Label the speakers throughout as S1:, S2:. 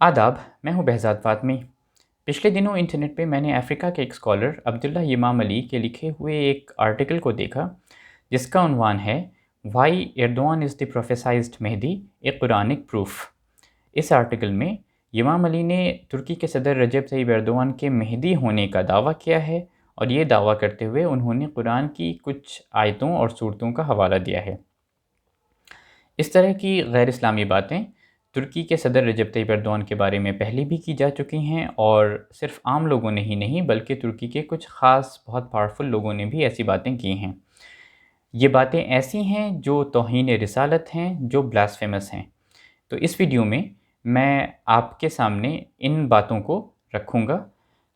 S1: आदाब, मैं हूँ behzad फातमी। पिछले दिनों इंटरनेट पे मैंने अफ्रीका के एक स्कॉलर अब्दुल्ला यमाम अली के लिखे हुए एक आर्टिकल को देखा जिसका उन्वान है why Erdogan is the prophesied Mahdi a Quranic proof. इस आर्टिकल में यमाम अली ने तुर्की के सदर रजब तैयब एर्दोआन के मेहदी होने का दावा किया है और ये दावा करते हुए उन्होंने कुरान की कुछ आयतों और सूरतों का हवाला दिया है। इस तरह की गैर इस्लामी बातें तुर्की के सदर रजब तैयब एर्दोआन के बारे में पहले भी की जा चुकी हैं और सिर्फ आम लोगों ने ही नहीं बल्कि तुर्की के कुछ ख़ास बहुत पावरफुल लोगों ने भी ऐसी बातें की हैं। ये बातें ऐसी हैं जो तौहीन रिसालत हैं, जो ब्लास्फेमस हैं। तो इस वीडियो में मैं आपके सामने इन बातों को रखूँगा,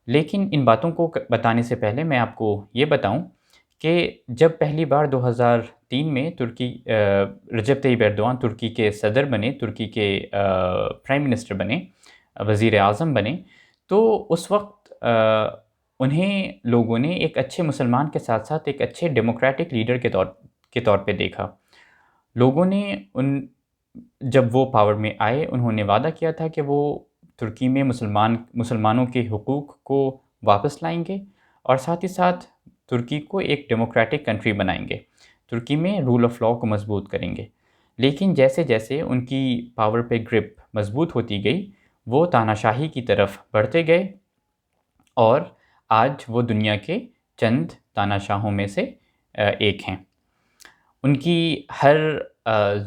S1: लेकिन इन बातों को बताने से पहले मैं आपको ये बताऊँ कि जब पहली बार 2003 में रजब तैयब एर्दोआन तुर्की के सदर बने, तुर्की के प्राइम मिनिस्टर बने, वज़ीर आज़म बने, तो उस वक्त उन्हें लोगों ने एक अच्छे मुसलमान के साथ साथ एक अच्छे डेमोक्रेटिक लीडर के तौर पे देखा। लोगों ने जब वो पावर में आए उन्होंने वादा किया था कि वो तुर्की में मुसलमानों के हुकूक को वापस लाएंगे और साथ ही साथ तुर्की को एक डेमोक्रेटिक कंट्री बनाएंगे, तुर्की में रूल ऑफ लॉ को मजबूत करेंगे। लेकिन जैसे जैसे उनकी पावर पे ग्रिप मजबूत होती गई वो तानाशाही की तरफ बढ़ते गए और आज वो दुनिया के चंद तानाशाहों में से एक हैं। उनकी हर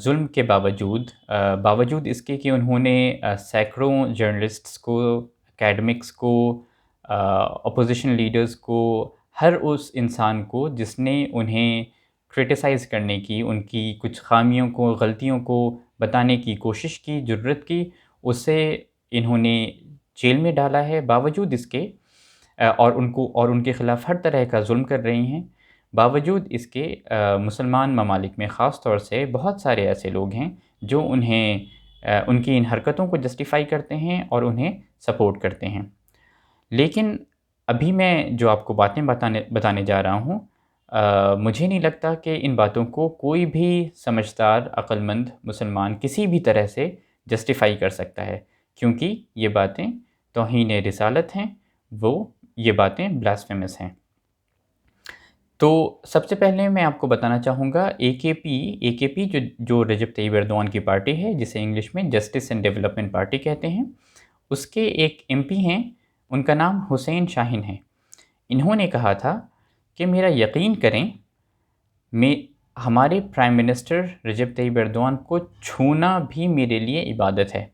S1: जुल्म के बावजूद इसके कि उन्होंने सैकड़ों जर्नलिस्ट्स को, एकेडमिक्स को, अपोजिशन लीडर्स को, हर उस इंसान को जिसने उन्हें क्रिटिसाइज़ करने की, उनकी कुछ ख़ामियों को, गलतियों को बताने की कोशिश की, जुर्रत की, उसे इन्होंने जेल में डाला है। बावजूद इसके और उनके ख़िलाफ़ हर तरह का जुल्म कर रही हैं। बावजूद इसके मुसलमान ममालिक में ख़ास तौर से बहुत सारे ऐसे लोग हैं जो उनकी इन हरकतों को जस्टिफ़ाई करते हैं और उन्हें सपोर्ट करते हैं। लेकिन अभी मैं जो आपको बातें बताने जा रहा हूँ, मुझे नहीं लगता कि इन बातों को कोई भी समझदार, अक्लमंद मुसलमान किसी भी तरह से जस्टिफ़ाई कर सकता है, क्योंकि ये बातें तौहीन रिसालत हैं, ये बातें ब्लास्फेमस हैं। तो सबसे पहले मैं आपको बताना चाहूँगा AKP जो रजब तैयब एर्दोआन की पार्टी है, जिसे इंग्लिश में जस्टिस एंड डेवलपमेंट पार्टी कहते हैं, उसके एक MP हैं, उनका नाम हुसैन शाहीन है। इन्होंने कहा था कि मेरा यकीन करें, हमारे प्राइम मिनिस्टर रजब तैयब एर्दोआन को छूना भी मेरे लिए इबादत है।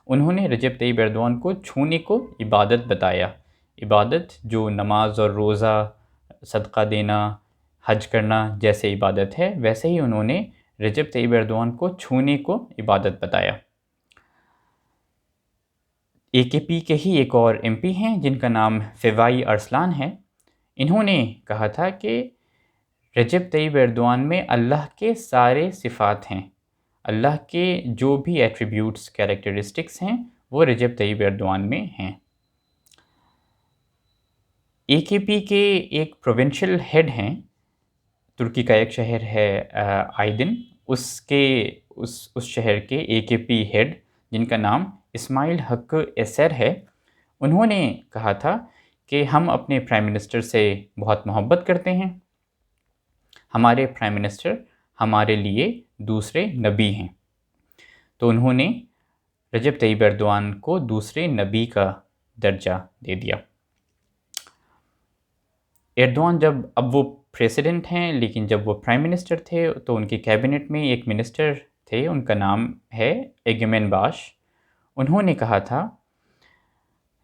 S1: उन्होंने रजब तैयब एर्दोआन को छूने को इबादत बताया। इबादत जो नमाज और रोज़ा, सदका देना, हज करना जैसे इबादत है, वैसे ही उन्होंने रजब तैयब एर्दोआन को छूने को इबादत बताया। AKP के ही एक और MP हैं जिनका नाम फ़ेवाई अरसलान है। इन्होंने कहा था कि रजब तैयब एर्दोआन में अल्लाह के सारे सिफ़ात हैं, अल्लाह के जो भी एट्रीब्यूट्स, कैरेक्टरिस्टिक्स हैं, वो रजब तैयब एर्दोआन में हैं। AKP के एक प्रोविंशियल हेड हैं, तुर्की का एक शहर है आइदिन, उस शहर के AKP हेड जिनका नाम इस्माइल हक एसर है, उन्होंने कहा था कि हम अपने प्राइम मिनिस्टर से बहुत मोहब्बत करते हैं। हमारे प्राइम मिनिस्टर हमारे लिए दूसरे नबी हैं। तो उन्होंने रजब तैयब एर्दोआन को दूसरे नबी का दर्जा दे दिया। एर्दोआन अब वो प्रेसिडेंट हैं, लेकिन जब वो प्राइम मिनिस्टर थे तो उनकी कैबिनेट में एक मिनिस्टर थे, उनका नाम है एगेमेन बाश। उन्होंने कहा था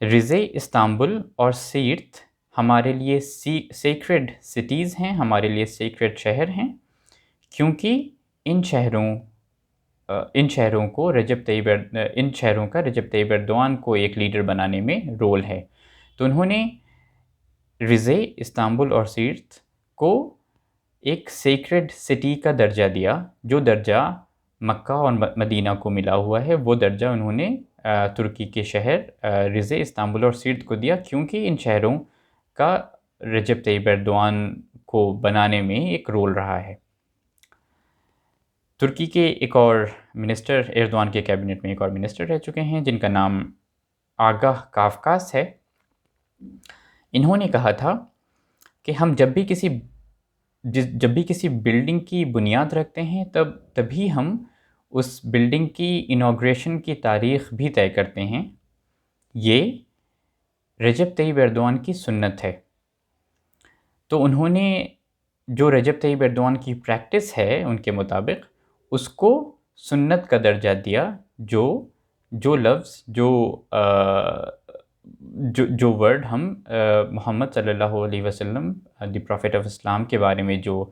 S1: रिज़े, इस्तांबुल और सीर्त हमारे लिए सेक्रेड सिटीज़ हैं, हमारे लिए सेक्रेड शहर हैं, क्योंकि इन शहरों का रजब तैयब एर्दोआन को एक लीडर बनाने में रोल है। तो उन्होंने रिज़े, इस्तांबुल और सीर्त को एक सेक्रेड सिटी का दर्जा दिया। जो दर्जा मक्का और मदीना को मिला हुआ है, वो दर्जा उन्होंने तुर्की के शहर रिज़े, इस्तांबुल और सीर्त को दिया, क्योंकि इन शहरों का रजब तैयब एर्दोआन को बनाने में एक रोल रहा है। तुर्की के एक और मिनिस्टर, एर्दोआन के कैबिनेट में एक और मिनिस्टर रह चुके हैं जिनका नाम آگاہ کافکاس ہے، انہوں نے کہا تھا کہ ہم جب بھی کسی بلڈنگ کی بنیاد رکھتے ہیں تبھی ہم اس بلڈنگ کی انوگریشن کی تاریخ بھی طے کرتے ہیں۔ یہ رجب طیب ایردوان کی سنت ہے۔ تو انہوں نے جو رجب طیب ایردوان کی پریکٹس ہے ان کے مطابق اس کو سنت کا درجہ دیا، جو لفظ جو ورڈ ہم محمد صلی اللہ علیہ وسلم دی پروفیٹ آف اسلام کے بارے میں جو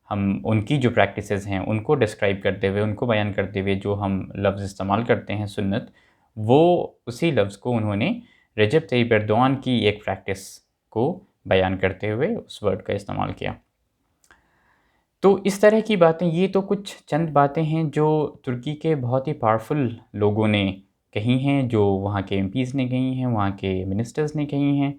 S1: ہم ان کی جو پریکٹسز ہیں ان کو ڈسکرائب کرتے ہوئے، ان کو بیان کرتے ہوئے جو ہم لفظ استعمال کرتے ہیں سنت، وہ اسی لفظ کو انہوں نے رجب طیب ایردوان کی ایک پریکٹس کو بیان کرتے ہوئے اس ورڈ کا استعمال کیا۔ تو اس طرح کی باتیں، یہ تو کچھ چند باتیں ہیں جو ترکی کے بہت ہی پاورفل لوگوں نے کہی ہیں، جو وہاں کے ایم پیز نے کہی ہیں، وہاں کے منسٹرز نے کہی ہیں،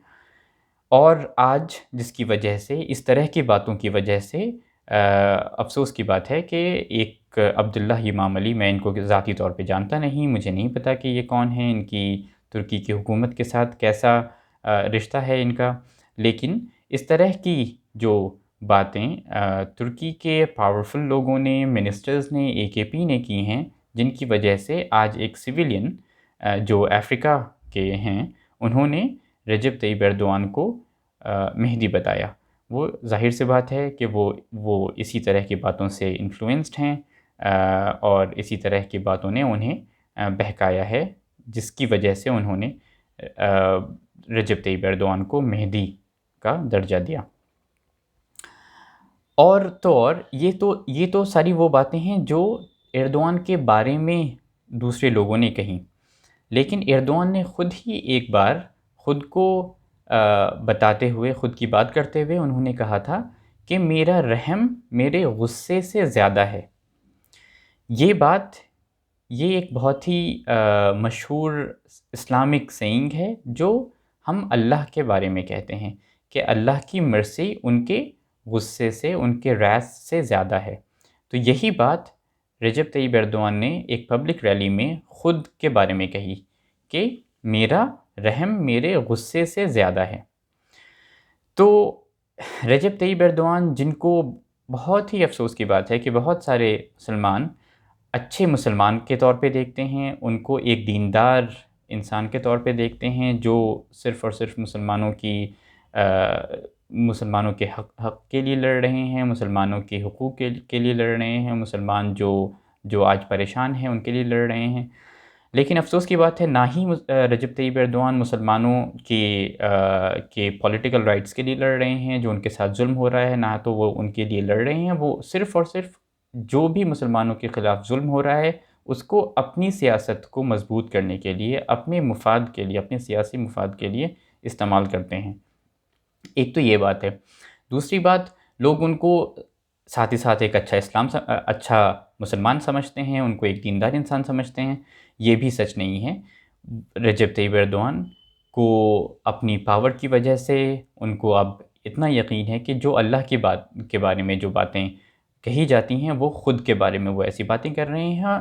S1: اور آج جس کی وجہ سے، اس طرح کی باتوں کی وجہ سے افسوس کی بات ہے کہ ایک عبداللہ امام علی، میں ان کو ذاتی طور پہ جانتا نہیں، مجھے نہیں پتا کہ یہ کون ہیں، ان کی ترکی کی حکومت کے ساتھ کیسا رشتہ ہے ان کا، لیکن اس طرح کی جو باتیں ترکی کے پاورفل لوگوں نے، منسٹرز نے، اے کے پی نے کی ہیں، جن کی وجہ سے آج ایک سویلین جو افریقہ کے ہیں، انہوں نے رجب طیب ایردوان کو مہدی بتایا۔ وہ ظاہر سی بات ہے کہ وہ اسی طرح کی باتوں سے انفلوئنسڈ ہیں، اور اسی طرح کی باتوں نے انہیں بہکایا ہے، جس کی وجہ سے انہوں نے رجب طیب ایردوان کو مہدی کا درجہ دیا۔ اور یہ تو ساری وہ باتیں ہیں جو ایردوان کے بارے میں دوسرے لوگوں نے کہیں، لیکن ایردوان نے خود ہی ایک بار خود کو بتاتے ہوئے، خود کی بات کرتے ہوئے انہوں نے کہا تھا کہ میرا رحم میرے غصے سے زیادہ ہے۔ یہ ایک بہت ہی مشہور اسلامک سینگ ہے جو ہم اللہ کے بارے میں کہتے ہیں کہ اللہ کی مرسی ان کے غصے سے، ان کے wrath سے زیادہ ہے۔ تو یہی بات رجب طیب ایردوان نے ایک پبلک ریلی میں خود کے بارے میں کہی کہ میرا رحم میرے غصے سے زیادہ ہے۔ تو رجب طیب ایردوان، جن کو بہت ہی افسوس کی بات ہے کہ بہت سارے مسلمان اچھے مسلمان کے طور پہ دیکھتے ہیں، ان کو ایک دیندار انسان کے طور پہ دیکھتے ہیں جو صرف اور صرف مسلمانوں کے حق کے لیے لڑ رہے ہیں، مسلمانوں کے حقوق کے لیے لڑ رہے ہیں، مسلمان جو آج پریشان ہیں ان کے لیے لڑ رہے ہیں۔ لیکن افسوس کی بات ہے، نہ ہی رجب طیب ایردوان مسلمانوں کے پولیٹیکل رائٹس کے لیے لڑ رہے ہیں جو ان کے ساتھ ظلم ہو رہا ہے، نہ تو وہ ان کے لیے لڑ رہے ہیں، وہ صرف اور صرف جو بھی مسلمانوں کے خلاف ظلم ہو رہا ہے اس کو اپنی سیاست کو مضبوط کرنے کے لیے، اپنے مفاد کے لیے، اپنے سیاسی مفاد کے لیے استعمال کرتے ہیں۔ ایک تو یہ بات ہے۔ دوسری بات، لوگ ان کو ساتھ ہی ساتھ ایک اچھا مسلمان سمجھتے ہیں، ان کو ایک دیندار انسان سمجھتے ہیں۔ یہ بھی سچ نہیں ہے۔ رجب طیب ایردوان کو اپنی پاور کی وجہ سے ان کو اب اتنا یقین ہے کہ جو اللہ کی بات کے بارے میں جو باتیں کہی جاتی ہیں وہ خود کے بارے میں وہ ایسی باتیں کر رہے ہیں،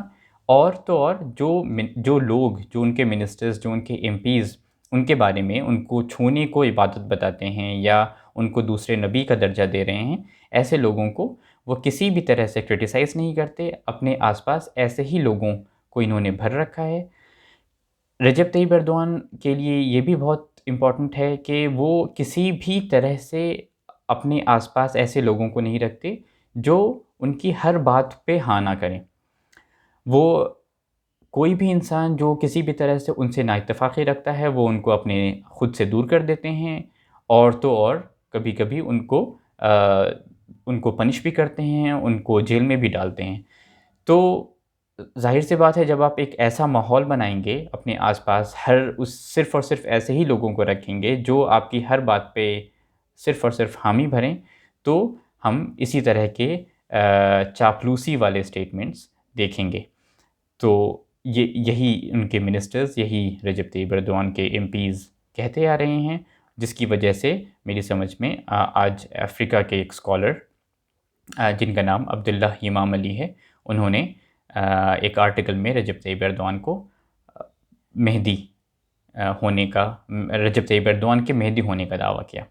S1: اور تو اور جو لوگ، جو ان کے منسٹرز، جو ان کے ایم پیز ان کے بارے میں ان کو چھونے کو عبادت بتاتے ہیں یا ان کو دوسرے نبی کا درجہ دے رہے ہیں، ایسے لوگوں کو وہ کسی بھی طرح سے کرٹیسائز نہیں کرتے۔ اپنے آس پاس ایسے ہی لوگوں کو انہوں نے بھر رکھا ہے۔ رجب طیب ایردوان کے لیے یہ بھی بہت امپورٹنٹ ہے کہ وہ کسی بھی طرح سے اپنے آس پاس ایسے لوگوں کو نہیں رکھتے جو ان کی ہر بات پہ ہاں نہ کریں۔ وہ کوئی بھی انسان جو کسی بھی طرح سے ان سے نا اتفاقی رکھتا ہے وہ ان کو اپنے خود سے دور کر دیتے ہیں، اور تو اور کبھی کبھی ان کو پنش بھی کرتے ہیں، ان کو جیل میں بھی ڈالتے ہیں۔ تو ظاہر سی بات ہے، جب آپ ایک ایسا ماحول بنائیں گے اپنے آس پاس، صرف اور صرف ایسے ہی لوگوں کو رکھیں گے جو آپ کی ہر بات پہ صرف اور صرف حامی بھریں، تو ہم اسی طرح کے چاپلوسی والے سٹیٹمنٹس دیکھیں گے۔ تو یہی ان کے منسٹرز، یہی رجب طیب ایردوان کے ایم پیز کہتے آ رہے ہیں، جس کی وجہ سے میری سمجھ میں آج افریقہ کے ایک اسکالر جن کا نام عبداللہ امام علی ہے، انہوں نے ایک آرٹیکل میں رجب طیب ایردوان کو مہدی ہونے کا رجب طیب ایردوان کے مہدی ہونے کا دعویٰ کیا۔